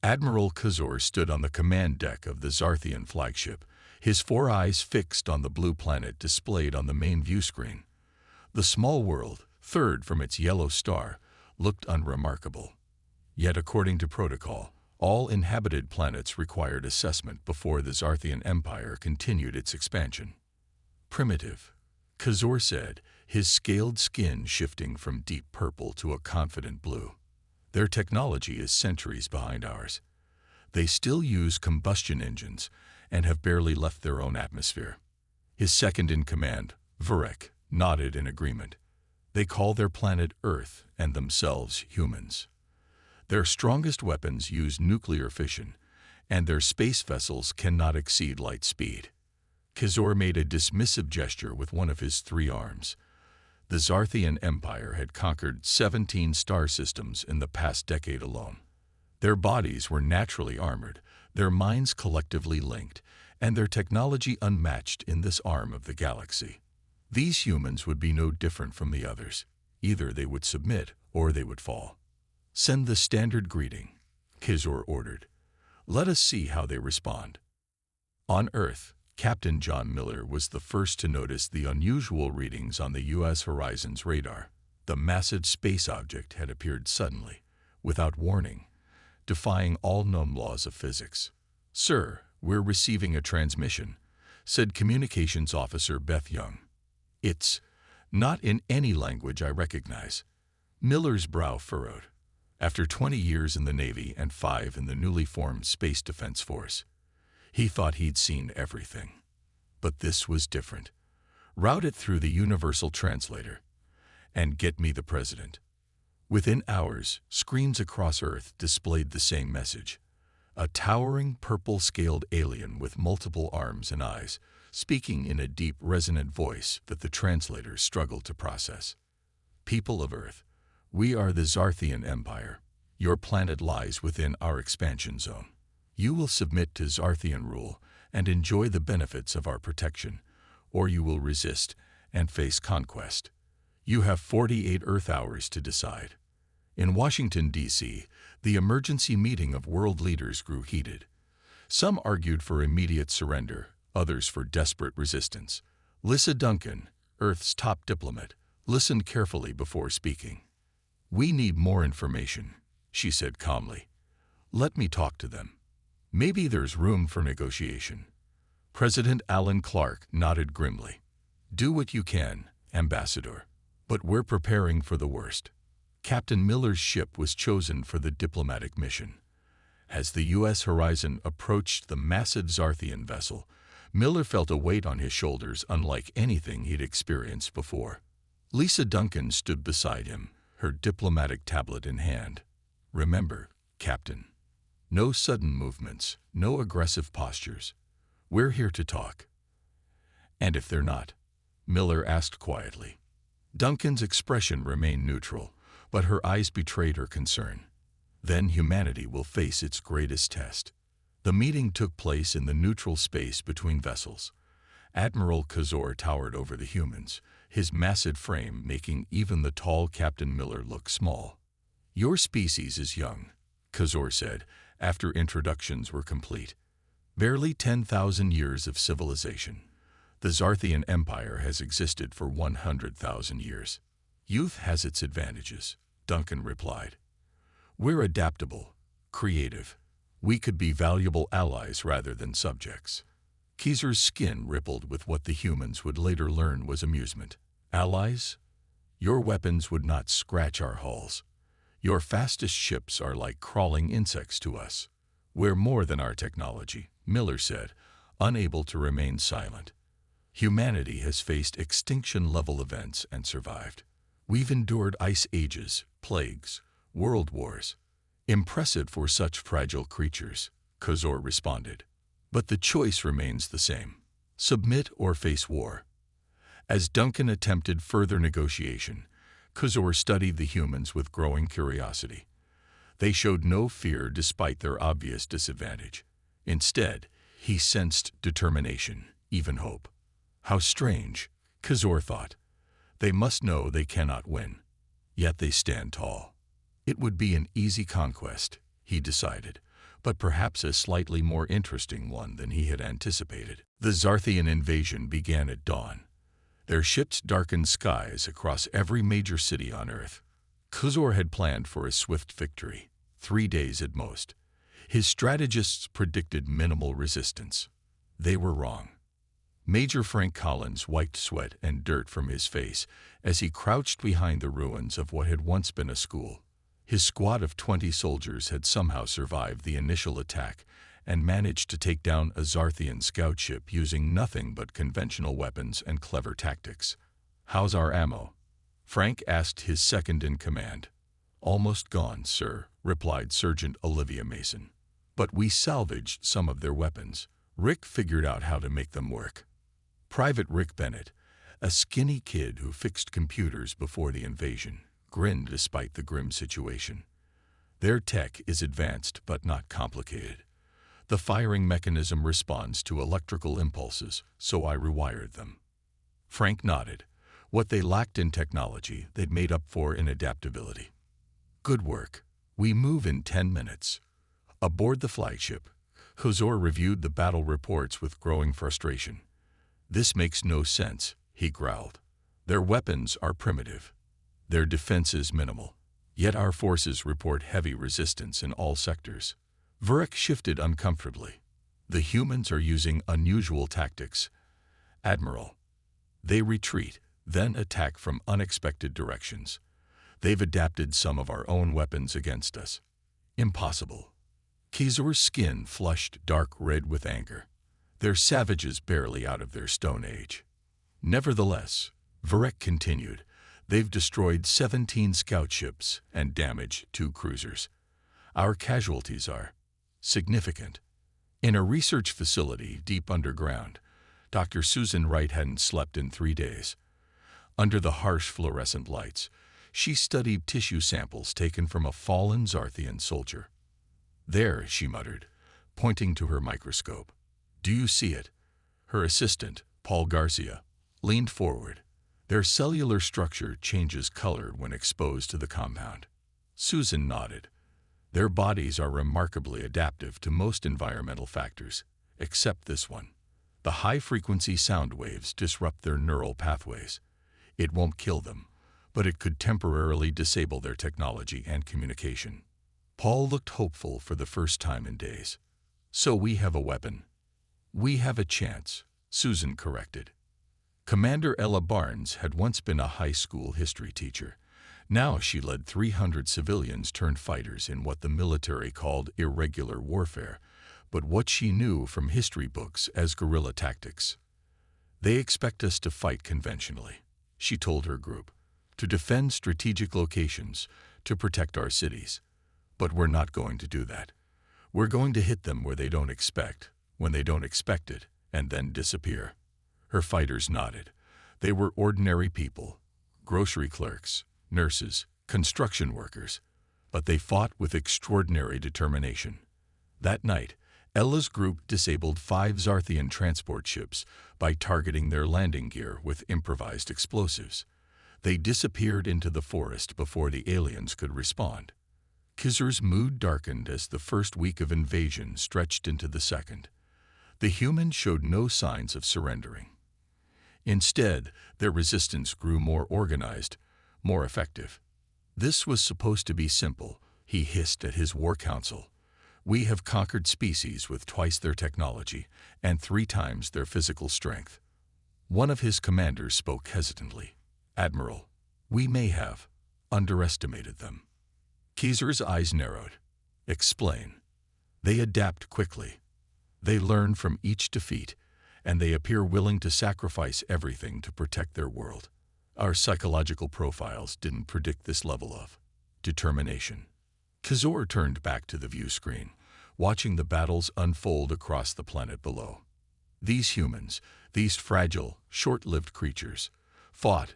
Admiral Khazor stood on the command deck of the Zarthian flagship, his 4 eyes fixed on the blue planet displayed on the main view screen. The small world, third from its yellow star, looked unremarkable. Yet according to protocol, all inhabited planets required assessment before the Zarthian Empire continued its expansion. Primitive, Khazor said, his scaled skin shifting from deep purple to a confident blue. Their technology is centuries behind ours. They still use combustion engines and have barely left their own atmosphere. His second-in-command, Vurek, nodded in agreement. They call their planet Earth and themselves humans. Their strongest weapons use nuclear fission, and their space vessels cannot exceed light speed. Khazor made a dismissive gesture with one of his 3 arms. The Zarthian Empire had conquered 17 star systems in the past decade alone. Their bodies were naturally armored, their minds collectively linked, and their technology unmatched in this arm of the galaxy. These humans would be no different from the others. Either they would submit or they would fall. Send the standard greeting, Khazor ordered. Let us see how they respond. On Earth, Captain John Miller was the first to notice the unusual readings on the U.S. Horizon's radar. The massive space object had appeared suddenly, without warning, defying all known laws of physics. "Sir, we're receiving a transmission," said Communications Officer Beth Young. "It's not in any language I recognize." Miller's brow furrowed. After 20 years in the Navy and 5 in the newly formed Space Defense Force, he thought he'd seen everything. But this was different. Route it through the Universal Translator and get me the President. Within hours, screens across Earth displayed the same message. A towering purple-scaled alien with multiple arms and eyes, speaking in a deep, resonant voice that the translators struggled to process. "People of Earth, we are the Zarthian Empire. Your planet lies within our expansion zone. You will submit to Zarthian rule and enjoy the benefits of our protection, or you will resist and face conquest. You have 48 Earth hours to decide." In Washington, D.C., the emergency meeting of world leaders grew heated. Some argued for immediate surrender, others for desperate resistance. Lisa Duncan, Earth's top diplomat, listened carefully before speaking. "We need more information," she said calmly. "Let me talk to them. Maybe there's room for negotiation." President Alan Clark nodded grimly. "Do what you can, Ambassador. But we're preparing for the worst." Captain Miller's ship was chosen for the diplomatic mission. As the U.S. Horizon approached the massive Zarthian vessel, Miller felt a weight on his shoulders unlike anything he'd experienced before. Lisa Duncan stood beside him, her diplomatic tablet in hand. "Remember, Captain, no sudden movements, no aggressive postures. We're here to talk." "And if they're not?" Miller asked quietly. Duncan's expression remained neutral, but her eyes betrayed her concern. "Then humanity will face its greatest test." The meeting took place in the neutral space between vessels. Admiral Khazor towered over the humans, his massive frame making even the tall Captain Miller look small. "Your species is young," Khazor said, after introductions were complete. "Barely 10,000 years of civilization. The Zarthian Empire has existed for 100,000 years. Youth has its advantages," Duncan replied. "We're adaptable, creative. We could be valuable allies rather than subjects." Khazor's skin rippled with what the humans would later learn was amusement. "Allies? Your weapons would not scratch our hulls. Your fastest ships are like crawling insects to us." "We're more than our technology," Miller said, unable to remain silent. "Humanity has faced extinction-level events and survived. We've endured ice ages, plagues, world wars. Impressive for such fragile creatures," Khazor responded. "But the choice remains the same. Submit or face war." As Duncan attempted further negotiation, Khazor studied the humans with growing curiosity. They showed no fear despite their obvious disadvantage. Instead, he sensed determination, even hope. How strange, Khazor thought. They must know they cannot win, yet they stand tall. It would be an easy conquest, he decided, but perhaps a slightly more interesting one than he had anticipated. The Zarthian invasion began at dawn. Their ships darkened skies across every major city on Earth. Khazor had planned for a swift victory, 3 days at most. His strategists predicted minimal resistance. They were wrong. Major Frank Collins wiped sweat and dirt from his face as he crouched behind the ruins of what had once been a school. His squad of 20 soldiers had somehow survived the initial attack and managed to take down a Zarthian scout ship using nothing but conventional weapons and clever tactics. "How's our ammo?" Frank asked his second-in-command. "Almost gone, sir," replied Sergeant Olivia Mason. "But we salvaged some of their weapons. Rick figured out how to make them work." Private Rick Bennett, a skinny kid who fixed computers before the invasion, grinned despite the grim situation. "Their tech is advanced but not complicated. The firing mechanism responds to electrical impulses, so I rewired them." Frank nodded. What they lacked in technology, they'd made up for in adaptability. "Good work. We move in 10 minutes." Aboard the flagship, Khazor reviewed the battle reports with growing frustration. "This makes no sense," he growled. "Their weapons are primitive. Their defenses minimal. Yet our forces report heavy resistance in all sectors." Vurek shifted uncomfortably. "The humans are using unusual tactics, Admiral. They retreat, then attack from unexpected directions. They've adapted some of our own weapons against us." "Impossible." Khazor's skin flushed dark red with anger. "They're savages barely out of their Stone Age." "Nevertheless," Vurek continued, "they've destroyed 17 scout ships and damaged 2 cruisers. Our casualties are significant." In a research facility deep underground, Dr. Susan Wright hadn't slept in 3 days. Under the harsh fluorescent lights, she studied tissue samples taken from a fallen Zarthian soldier. "There," she muttered, pointing to her microscope. "Do you see it?" Her assistant, Paul Garcia, leaned forward. "Their cellular structure changes color when exposed to the compound." Susan nodded. "Their bodies are remarkably adaptive to most environmental factors, except this one. The high-frequency sound waves disrupt their neural pathways. It won't kill them, but it could temporarily disable their technology and communication." Paul looked hopeful for the first time in days. "So we have a weapon." "We have a chance," Susan corrected. Commander Ella Barnes had once been a high school history teacher. Now she led 300 civilians turned fighters in what the military called irregular warfare, but what she knew from history books as guerrilla tactics. "They expect us to fight conventionally," she told her group, "to defend strategic locations, to protect our cities. But we're not going to do that. We're going to hit them where they don't expect, when they don't expect it, and then disappear." Her fighters nodded. They were ordinary people, grocery clerks, nurses, construction workers, but they fought with extraordinary determination. That night, Ella's group disabled 5 Zarthian transport ships by targeting their landing gear with improvised explosives. They disappeared into the forest before the aliens could respond. Khazor's mood darkened as the first week of invasion stretched into the second. The humans showed no signs of surrendering. Instead, their resistance grew more organized, more effective. "This was supposed to be simple," he hissed at his war council. "We have conquered species with twice their technology and 3 times their physical strength." One of his commanders spoke hesitantly. "Admiral, we may have underestimated them." Khazor's eyes narrowed. "Explain." "They adapt quickly. They learn from each defeat, and they appear willing to sacrifice everything to protect their world. Our psychological profiles didn't predict this level of determination." Khazor turned back to the view screen, watching the battles unfold across the planet below. These humans, these fragile, short-lived creatures, fought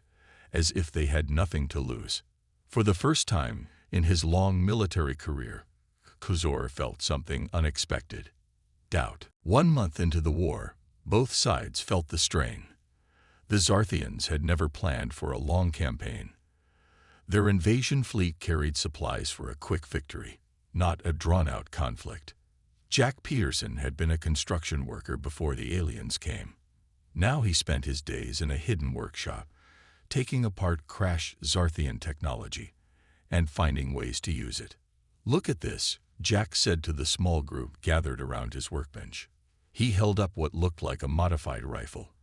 as if they had nothing to lose. For the first time in his long military career, Khazor felt something unexpected: doubt. 1 month into the war, both sides felt the strain. The Zarthians had never planned for a long campaign. Their invasion fleet carried supplies for a quick victory, not a drawn-out conflict. Jack Peterson had been a construction worker before the aliens came. Now he spent his days in a hidden workshop, taking apart crash Zarthian technology and finding ways to use it. "Look at this," Jack said to the small group gathered around his workbench. He held up what looked like a modified rifle.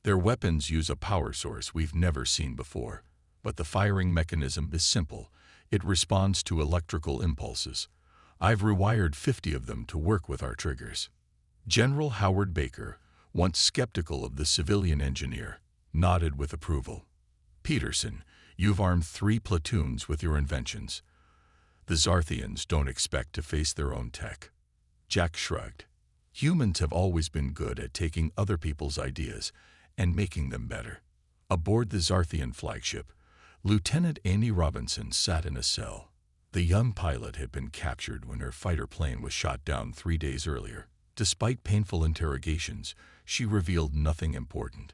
"Their weapons use a power source we've never seen before, but the firing mechanism is simple. It responds to electrical impulses. I've rewired 50 of them to work with our triggers." General Howard Baker, once skeptical of the civilian engineer, nodded with approval. "Peterson, you've armed 3 platoons with your inventions. The Zarthians don't expect to face their own tech." Jack shrugged. "Humans have always been good at taking other people's ideas and making them better." Aboard the Zarthian flagship, Lieutenant Amy Robinson sat in a cell. The young pilot had been captured when her fighter plane was shot down 3 days earlier. Despite painful interrogations, she revealed nothing important.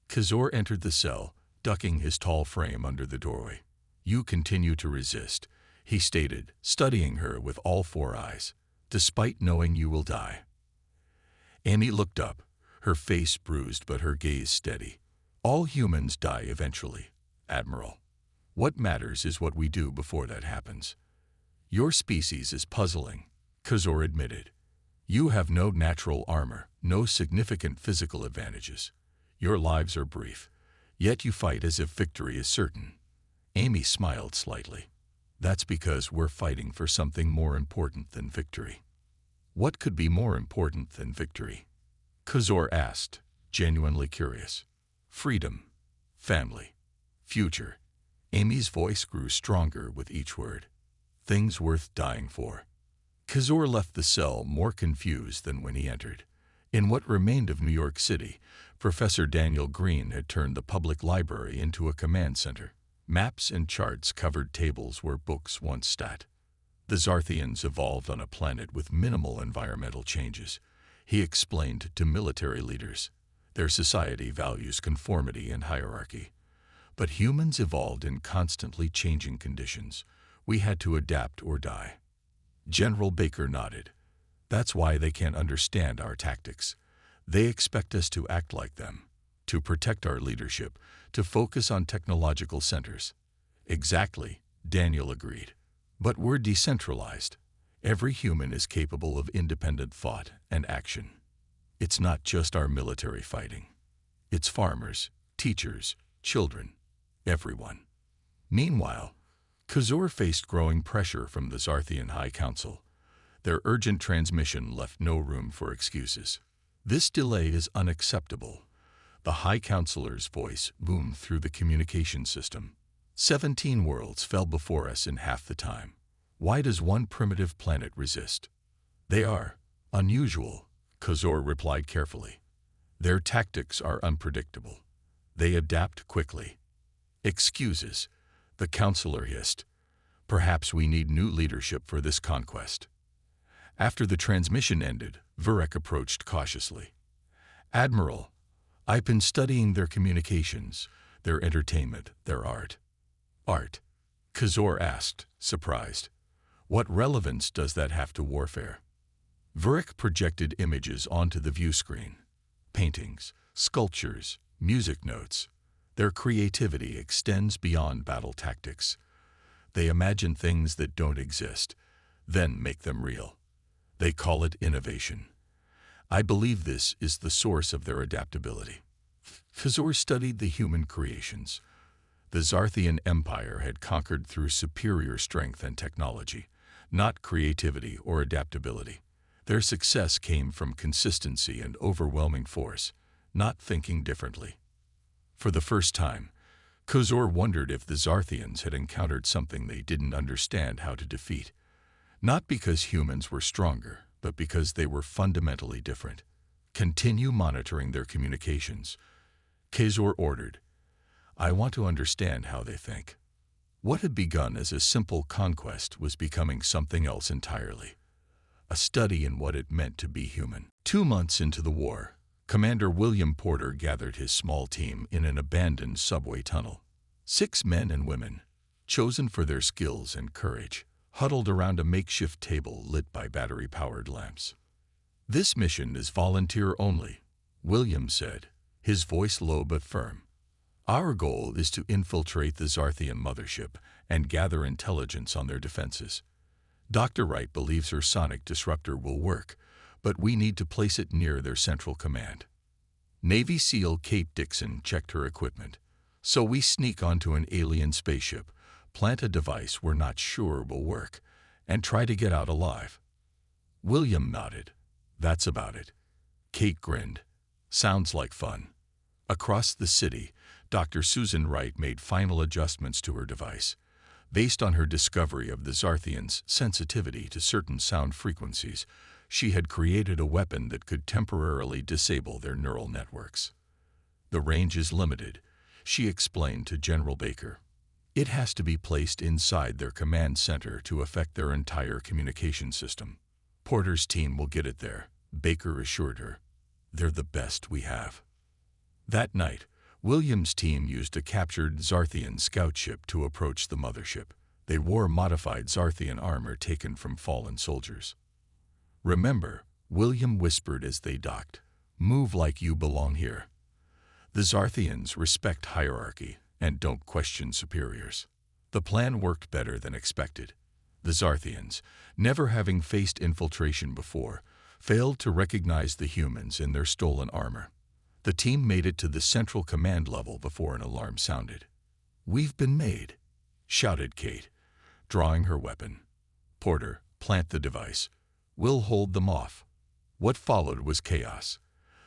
Kazor entered the cell, ducking his tall frame under the doorway. "You continue to resist," he stated, studying her with all 4 eyes, "despite knowing you will die." Amy looked up, her face bruised but her gaze steady. "All humans die eventually, Admiral. What matters is what we do before that happens." "Your species is puzzling," Kazor admitted. "You have no natural armor, no significant physical advantages. Your lives are brief, yet you fight as if victory is certain." Amy smiled slightly. "That's because we're fighting for something more important than victory." "What could be more important than victory?" Kazor asked, genuinely curious. "Freedom, family, future." Amy's voice grew stronger with each word. "Things worth dying for." Kazor left the cell more confused than when he entered. In what remained of New York City, Professor Daniel Green had turned the public library into a command center. Maps and charts covered tables where books once sat. The Zarthians evolved on a planet with minimal environmental changes, he explained to military leaders. Their society values conformity and hierarchy. But humans evolved in constantly changing conditions. We had to adapt or die. General Baker nodded. "That's why they can't understand our tactics. They expect us to act like them, to protect our leadership, to focus on technological centers." "Exactly," Daniel agreed. "But we're decentralized. Every human is capable of independent thought and action. It's not just our military fighting. It's farmers, teachers, children, everyone." Meanwhile, Kazor faced growing pressure from the Zarthian High Council. Their urgent transmission left no room for excuses. "This delay is unacceptable." The High Counselor's voice boomed through the communication system. 17 worlds fell before us in half the time. Why does one primitive planet resist?" "They are unusual," Kazor replied carefully. "Their tactics are unpredictable. They adapt quickly." "Excuses," the counselor hissed. "Perhaps we need new leadership for this conquest." After the transmission ended, Vurek approached cautiously. "Admiral, I've been studying their communications, their entertainment, their art." "Art?" Kazor asked, surprised. "What relevance does that have to warfare?" Vurek projected images onto the view screen. Paintings, sculptures, music notes. Their creativity extends beyond battle tactics. They imagine things that don't exist, then make them real. They call it innovation. I believe this is the source of their adaptability. Kazor studied the human creations. The Zarthian Empire had conquered through superior strength and technology, not creativity or adaptability. Their success came from consistency and overwhelming force, not thinking differently. For the first time, Kazor wondered if the Zarthians had encountered something they didn't understand how to defeat. Not because humans were stronger, but because they were fundamentally different. "Continue monitoring their communications," Kazor ordered. "I want to understand how they think." What had begun as a simple conquest was becoming something else entirely. A study in what it meant to be human. 2 months into the war, Commander William Porter gathered his small team in an abandoned subway tunnel. 6 men and women, chosen for their skills and courage, huddled around a makeshift table lit by battery-powered lamps. "This mission is volunteer only," William said, his voice low but firm. "Our goal is to infiltrate the Zarthian mothership and gather intelligence on their defenses. Dr. Wright believes her sonic disruptor will work, but we need to place it near their central command." Navy SEAL Kate Dixon checked her equipment. "So we sneak onto an alien spaceship, plant a device we're not sure will work, and try to get out alive." William nodded. "That's about it." Kate grinned. "Sounds like fun." Across the city, Dr. Susan Wright made final adjustments to her device. Based on her discovery of the Zarthians' sensitivity to certain sound frequencies, she had created a weapon that could temporarily disable their neural networks. "The range is limited," she explained to General Baker. "It has to be placed inside their command center to affect their entire communication system. Porter's team will get it there," Baker assured her. "They're the best we have." That night, William's team used a captured Zarthian scout ship to approach the mothership. They wore modified Zarthian armor taken from fallen soldiers. "Remember," William whispered as they docked, "move like you belong here. The Zarthians respect hierarchy and don't question superiors." The plan worked better than expected. The Zarthians, never having faced infiltration before, failed to recognize the humans in their stolen armor. The team made it to the central command level before an alarm sounded. "We've been made," shouted Kate, drawing her weapon. "Porter, plant the device. We'll hold them off." What followed was chaos.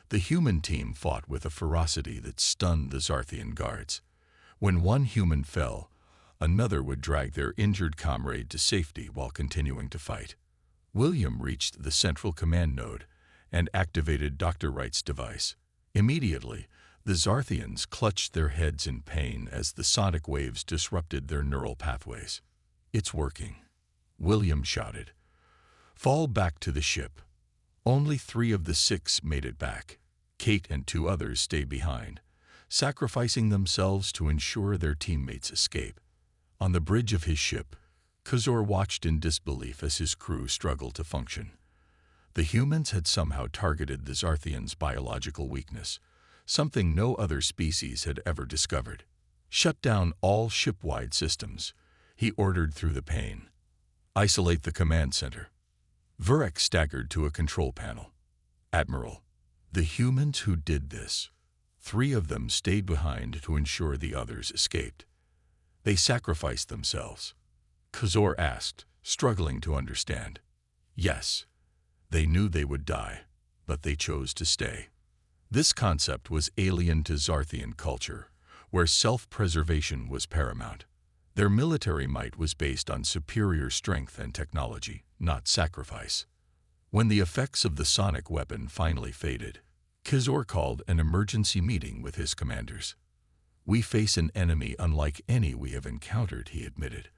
The human team fought with a ferocity that stunned the Zarthian guards. When one human fell, another would drag their injured comrade to safety while continuing to fight. William reached the central command node and activated Dr. Wright's device. Immediately, the Zarthians clutched their heads in pain as the sonic waves disrupted their neural pathways. "It's working," William shouted. "Fall back to the ship." Only 3 of the 6 made it back. Kate and 2 others stayed behind, sacrificing themselves to ensure their teammates' escape. On the bridge of his ship, Khazor watched in disbelief as his crew struggled to function. The humans had somehow targeted the Zarthians' biological weakness, something no other species had ever discovered. "Shut down all ship-wide systems," he ordered through the pain. "Isolate the command center." Vurek staggered to a control panel. "Admiral, the humans who did this, 3 of them stayed behind to ensure the others escaped. They sacrificed themselves." Khazor asked, struggling to understand. "Yes. They knew they would die, but they chose to stay." This concept was alien to Zarthian culture, where self-preservation was paramount. Their military might was based on superior strength and technology, not sacrifice. When the effects of the sonic weapon finally faded, Khazor called an emergency meeting with his commanders. "We face an enemy unlike any we have encountered," he admitted.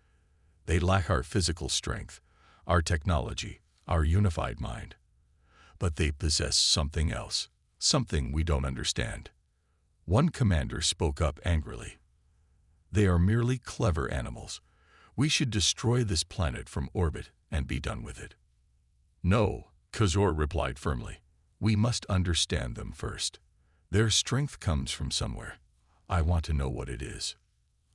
"They lack our physical strength, our technology, our unified mind. But they possess something else, something we don't understand." One commander spoke up angrily. "They are merely clever animals. We should destroy this planet from orbit and be done with it." "No," Khazor replied firmly. "We must understand them first. Their strength comes from somewhere. I want to know what it is."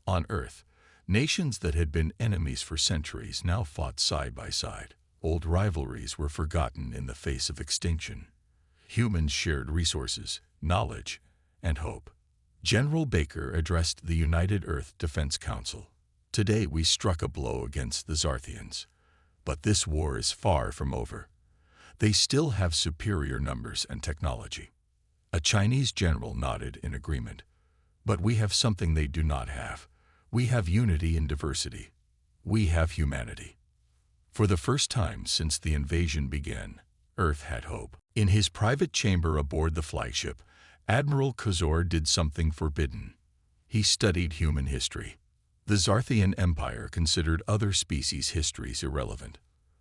On Earth, nations that had been enemies for centuries now fought side by side. Old rivalries were forgotten in the face of extinction. Humans shared resources, knowledge, and hope. General Baker addressed the United Earth Defense Council. "Today we struck a blow against the Zarthians. But this war is far from over. They still have superior numbers and technology." A Chinese general nodded in agreement. "But we have something they do not have. We have unity in diversity. We have humanity." For the first time since the invasion began, Earth had hope. In his private chamber aboard the flagship, Admiral Khazor did something forbidden. He studied human history. The Zarthian Empire considered other species' histories irrelevant.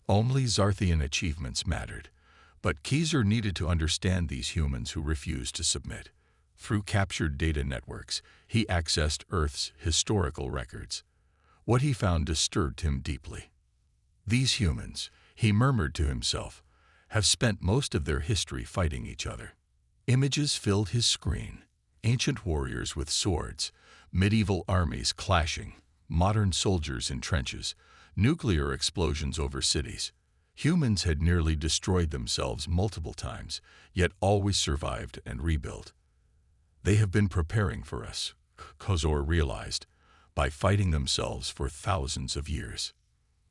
Only Zarthian achievements mattered. But Khazor needed to understand these humans who refused to submit. Through captured data networks, he accessed Earth's historical records. What he found disturbed him deeply. These humans, he murmured to himself, have spent most of their history fighting each other. Images filled his screen, ancient warriors with swords, medieval armies clashing, modern soldiers in trenches, nuclear explosions over cities. Humans had nearly destroyed themselves multiple times, yet always survived and rebuilt. They have been preparing for us, Kozor realized, by fighting themselves for thousands of years.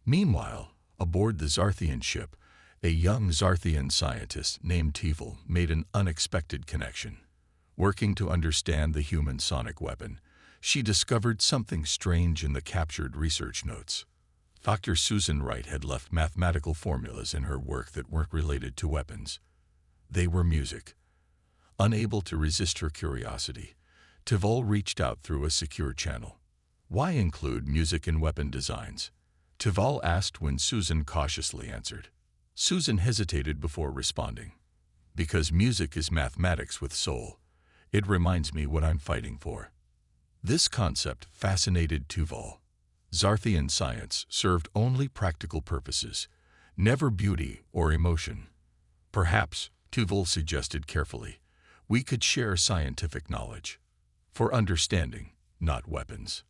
Meanwhile, aboard the Zarthian ship, a young Zarthian scientist named Tevel made an unexpected connection. Working to understand the human sonic weapon, she discovered something strange in the captured research notes. Dr. Susan Wright had left mathematical formulas in her work that weren't related to weapons. They were music. Unable to resist her curiosity, Tevel reached out through a secure channel. "Why include music in weapon designs?" Tevel asked when Susan cautiously answered. Susan hesitated before responding. "Because music is mathematics with soul. It reminds me what I'm fighting for." This concept fascinated Tevel. Zarthian science served only practical purposes, never beauty or emotion. "Perhaps," Tevel suggested carefully, "we could share scientific knowledge. For understanding, not weapons."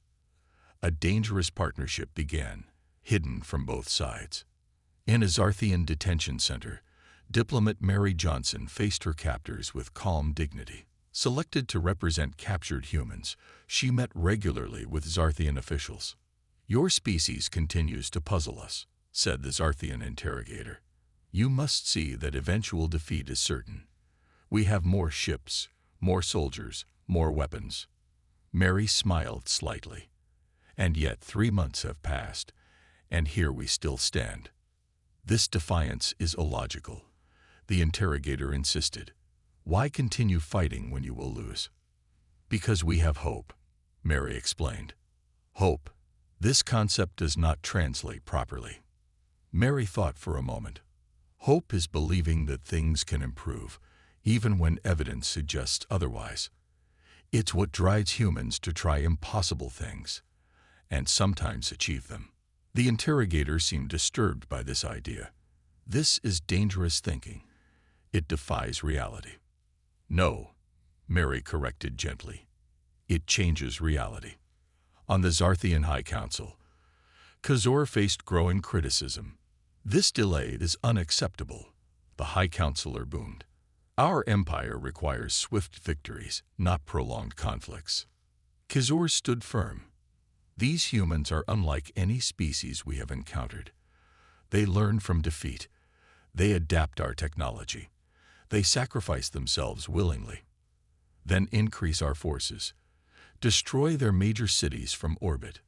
A dangerous partnership began, hidden from both sides. In a Zarthian detention center, diplomat Mary Johnson faced her captors with calm dignity. Selected to represent captured humans, she met regularly with Zarthian officials. "Your species continues to puzzle us," said the Zarthian interrogator. "You must see that eventual defeat is certain. We have more ships, more soldiers, more weapons." Mary smiled slightly. "And yet 3 months have passed, and here we still stand." "This defiance is illogical," the interrogator insisted. "Why continue fighting when you will lose?" "Because we have hope," Mary explained. "Hope. This concept does not translate properly." Mary thought for a moment. Hope is believing that things can improve, even when evidence suggests otherwise. It's what drives humans to try impossible things, and sometimes achieve them. The interrogator seemed disturbed by this idea. "This is dangerous thinking. It defies reality." "No," Mary corrected gently. "It changes reality." On the Zarthian High Council, Kozor faced growing criticism. "This delay is unacceptable," the High Counselor boomed. "Our empire requires swift victories, not prolonged conflicts." Kozor stood firm. "These humans are unlike any species we have encountered. They learn from defeat. They adapt our technology. They sacrifice themselves willingly. Then increase our forces. Destroy their major cities from orbit.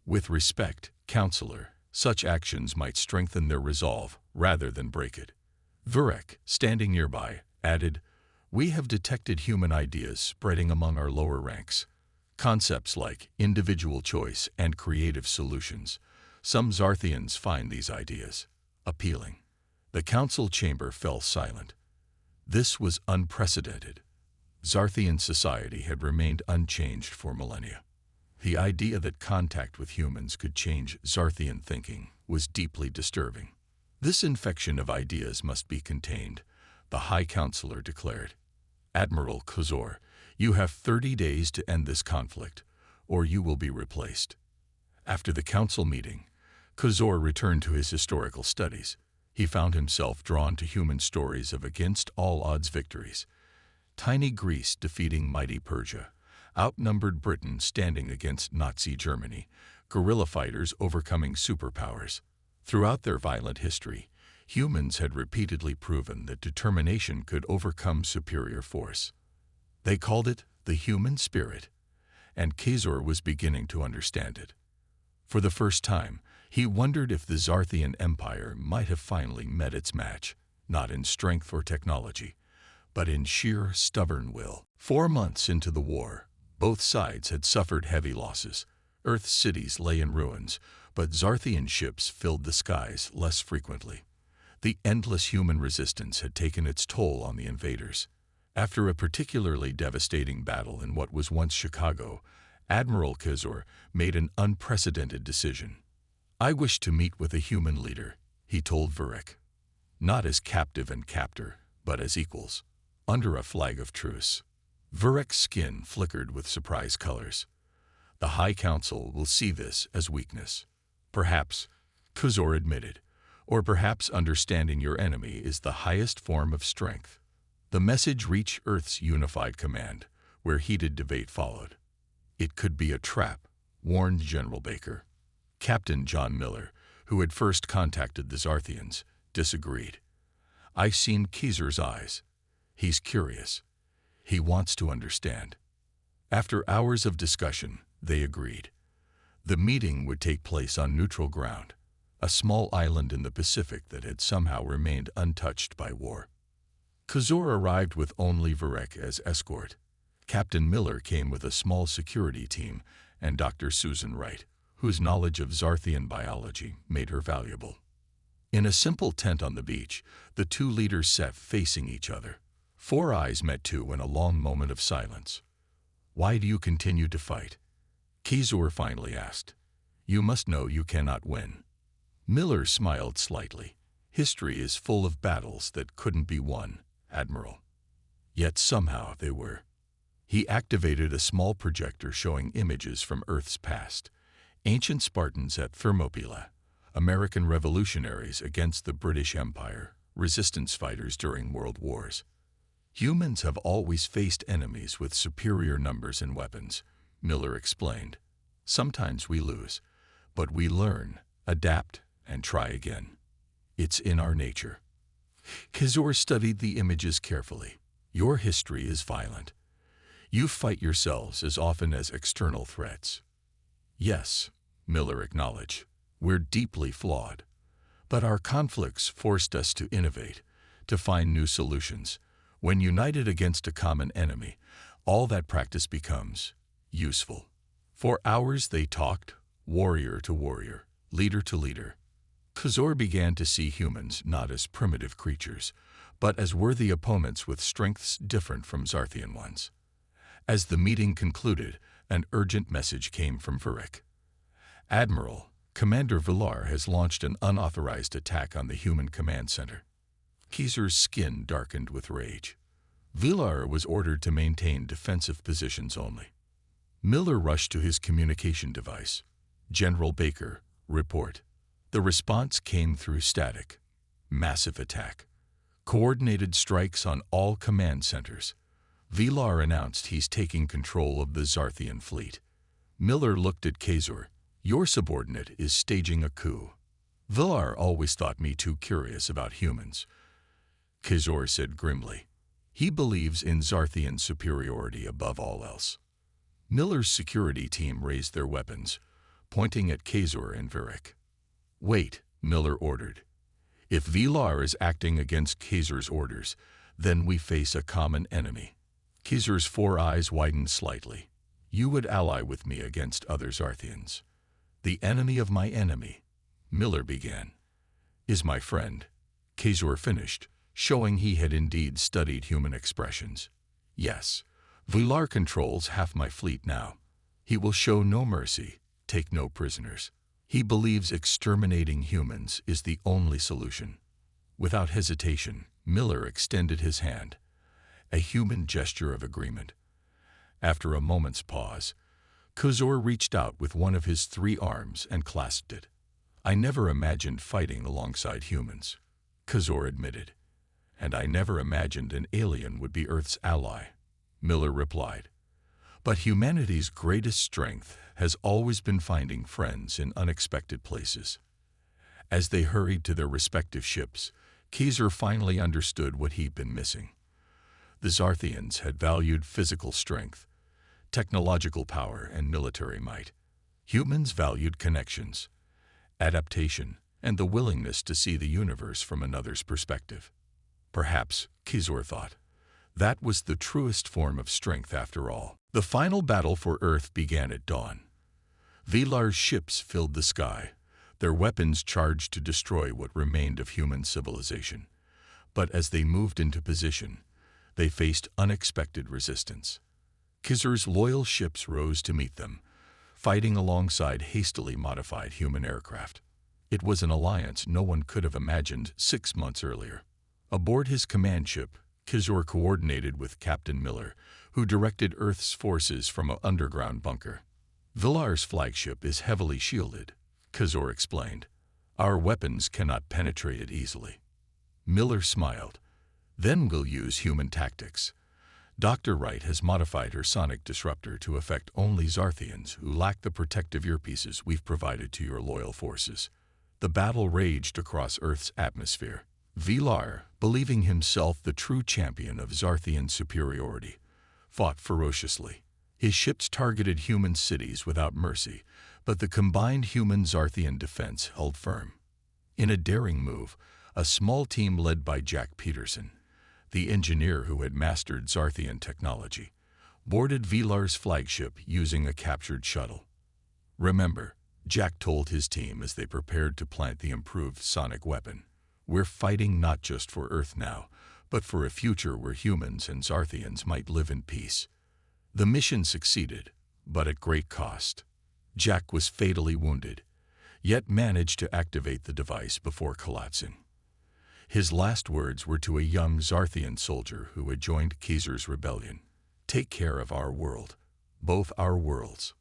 With respect, Counselor, such actions might strengthen their resolve rather than break it." Vurek, standing nearby, added, "We have detected human ideas spreading among our lower ranks. Concepts like individual choice and creative solutions. Some Zarthians find these ideas appealing." The council chamber fell silent. This was unprecedented. Zarthian society had remained unchanged for millennia. The idea that contact with humans could change Zarthian thinking was deeply disturbing. "This infection of ideas must be contained," the High Counselor declared. "Admiral Kozor, you have 30 days to end this conflict, or you will be replaced." After the council meeting, Kozor returned to his historical studies. He found himself drawn to human stories of against-all-odds victories. Tiny Greece defeating mighty Persia, outnumbered Britain standing against Nazi Germany, guerrilla fighters overcoming superpowers. Throughout their violent history, humans had repeatedly proven that determination could overcome superior force. They called it the human spirit, and Kozor was beginning to understand it. For the first time, he wondered if the Zarthian Empire might have finally met its match, not in strength or technology, but in sheer, stubborn will. 4 months into the war, both sides had suffered heavy losses. Earth's cities lay in ruins, but Zarthian ships filled the skies less frequently. The endless human resistance had taken its toll on the invaders. After a particularly devastating battle in what was once Chicago, Admiral Kozor made an unprecedented decision. "I wish to meet with a human leader," he told Vurek. not as captive and captor, but as equals, under a flag of truce. Vurek's skin flickered with surprise colors. The High Council will see this as weakness. Perhaps, Khazor admitted, or perhaps understanding your enemy is the highest form of strength. The message reached Earth's unified command, where heated debate followed. It could be a trap, warned General Baker. Captain John Miller, who had first contacted the Zarthians, disagreed. I've seen Khazor's eyes. He's curious. He wants to understand. After hours of discussion, they agreed. The meeting would take place on neutral ground, a small island in the Pacific that had somehow remained untouched by war. Khazor arrived with only Vurek as escort. Captain Miller came with a small security team and Dr. Susan Wright, whose knowledge of Zarthian biology made her valuable. In a simple tent on the beach, the two leaders sat facing each other. Four eyes met too in a long moment of silence. Why do you continue to fight? Khazor finally asked. You must know you cannot win. Miller smiled slightly. History is full of battles that couldn't be won, Admiral. Yet somehow they were. He activated a small projector showing images from Earth's past. Ancient Spartans at Thermopylae, American revolutionaries against the British Empire, resistance fighters during world wars. Humans have always faced enemies with superior numbers and weapons, Miller explained. Sometimes we lose, but we learn, adapt, and try again. It's in our nature. Khazor studied the images carefully. Your history is violent. You fight yourselves as often as external threats. Yes, Miller acknowledged, we're deeply flawed. But our conflicts forced us to innovate, to find new solutions. When united against a common enemy, all that practice becomes useful. For hours they talked, warrior to warrior, leader to leader. Khazor began to see humans not as primitive creatures, but as worthy opponents with strengths different from Zarthian ones. As the meeting concluded, an urgent message came from Vurek. Admiral, Commander Villar has launched an unauthorized attack on the human command center. Khazor's skin darkened with rage. Villar was ordered to maintain defensive positions only. Miller rushed to his communication device. General Baker, report. The response came through static. Massive attack. Coordinated strikes on all command centers. Villar announced he's taking control of the Zarthian fleet. Miller looked at Khazor. Your subordinate is staging a coup. Villar always thought me too curious about humans. Khazor said grimly. He believes in Zarthian superiority above all else. Miller's security team raised their weapons, pointing at Khazor and Vurek. Wait, Miller ordered. If Villar is acting against Khazor's orders, then we face a common enemy. Khazor's four eyes widened slightly. You would ally with me against other Zarthians. The enemy of my enemy, Miller began, is my friend. Khazor finished, showing he had indeed studied human expressions. Yes, Villar controls half my fleet now. He will show no mercy, take no prisoners. He believes exterminating humans is the only solution. Without hesitation, Miller extended his hand, a human gesture of agreement. After a moment's pause, Khazor reached out with one of his three arms and clasped it. I never imagined fighting alongside humans, Khazor admitted. And I never imagined an alien would be Earth's ally, Miller replied. But humanity's greatest strength has always been finding friends in unexpected places. As they hurried to their respective ships, Khazor finally understood what he'd been missing. The Zarthians had valued physical strength, technological power, and military might. Humans valued connections, adaptation, and the willingness to see the universe from another's perspective. Perhaps, Khazor thought, that was the truest form of strength after all. The final battle for Earth began at dawn. Villar's ships filled the sky, their weapons charged to destroy what remained of human civilization. But as they moved into position, they faced unexpected resistance. Khazor's loyal ships rose to meet them, fighting alongside hastily modified human aircraft. It was an alliance no one could have imagined 6 months earlier. Aboard his command ship, Kizor coordinated with Captain Miller, who directed Earth's forces from an underground bunker. Villar's flagship is heavily shielded, Kizor explained. Our weapons cannot penetrate it easily. Miller smiled. Then we'll use human tactics. Dr. Wright has modified her sonic disruptor to affect only Zarthians who lack the protective earpieces we've provided to your loyal forces. The battle raged across Earth's atmosphere. Villar, believing himself the true champion of Zarthian superiority, fought ferociously. His ships targeted human cities without mercy, but the combined human-Zarthian defense held firm. In a daring move, a small team led by Jack Peterson, the engineer who had mastered Zarthian technology, boarded Villar's flagship using a captured shuttle. Remember, Jack told his team as they prepared to plant the improved sonic weapon, we're fighting not just for Earth now, but for a future where humans and Zarthians might live in peace. The mission succeeded, but at great cost. Jack was fatally wounded, yet managed to activate the device before collapsing. His last words were to a young Zarthian soldier who had joined Kizor's rebellion. Take care of our world, both our worlds.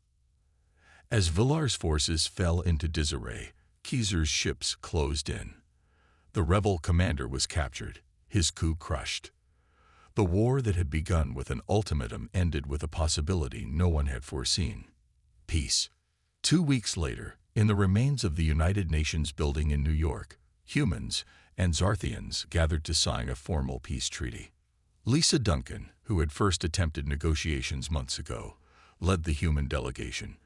As Villar's forces fell into disarray, Kizor's ships closed in. The rebel commander was captured, his coup crushed. The war that had begun with an ultimatum ended with a possibility no one had foreseen: peace. 2 weeks later, in the remains of the United Nations building in New York, humans and Zarthians gathered to sign a formal peace treaty. Lisa Duncan, who had first attempted negotiations months ago, led the human delegation.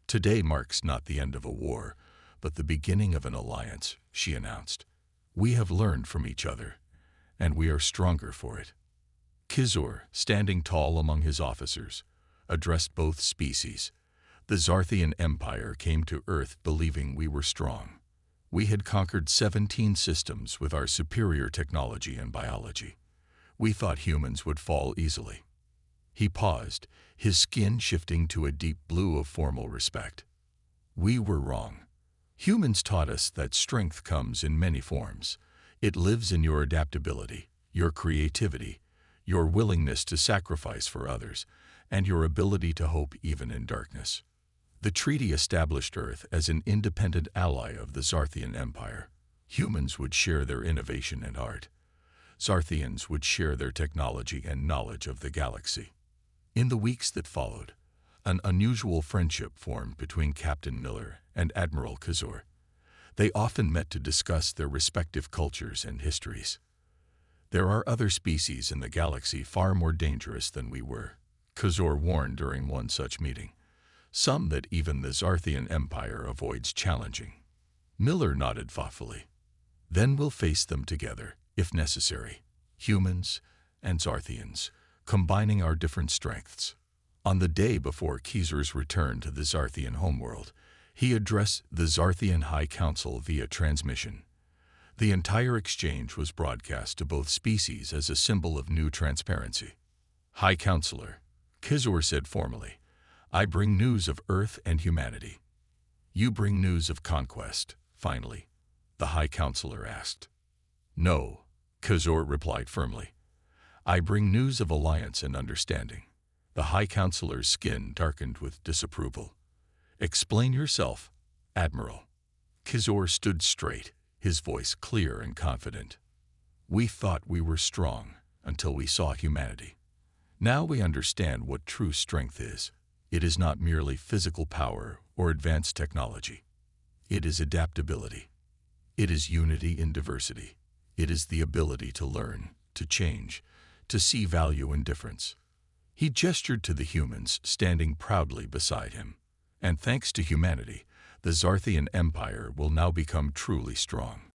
Today marks not the end of a war, but the beginning of an alliance, she announced. We have learned from each other, and we are stronger for it. Kizor, standing tall among his officers, addressed both species. The Zarthian Empire came to Earth believing we were strong. We had conquered 17 systems with our superior technology and biology. We thought humans would fall easily. He paused, his skin shifting to a deep blue of formal respect. We were wrong. Humans taught us that strength comes in many forms. It lives in your adaptability, your creativity, your willingness to sacrifice for others, and your ability to hope even in darkness. The treaty established Earth as an independent ally of the Zarthian Empire. Humans would share their innovation and art. Zarthians would share their technology and knowledge of the galaxy. In the weeks that followed, an unusual friendship formed between Captain Miller and Admiral Kizor. They often met to discuss their respective cultures and histories. There are other species in the galaxy far more dangerous than we were, Kizor warned during one such meeting. Some that even the Zarthian Empire avoids challenging. Miller nodded thoughtfully. Then we'll face them together, if necessary, humans and Zarthians, combining our different strengths. On the day before Kizor's return to the Zarthian homeworld, he addressed the Zarthian High Council via transmission. The entire exchange was broadcast to both species as a symbol of new transparency. High Counselor, Kizor said formally, I bring news of Earth and humanity. You bring news of conquest, finally, the High Counselor asked. No, Kizor replied firmly. I bring news of alliance and understanding. The High Counselor's skin darkened with disapproval. Explain yourself, Admiral. Kizor stood straight, his voice clear and confident. We thought we were strong until we saw humanity. Now we understand what true strength is. It is not merely physical power or advanced technology. It is adaptability. It is unity in diversity. It is the ability to learn, to change, to see value in difference. He gestured to the humans standing proudly beside him. And thanks to humanity, the Zarthian Empire will now become truly strong.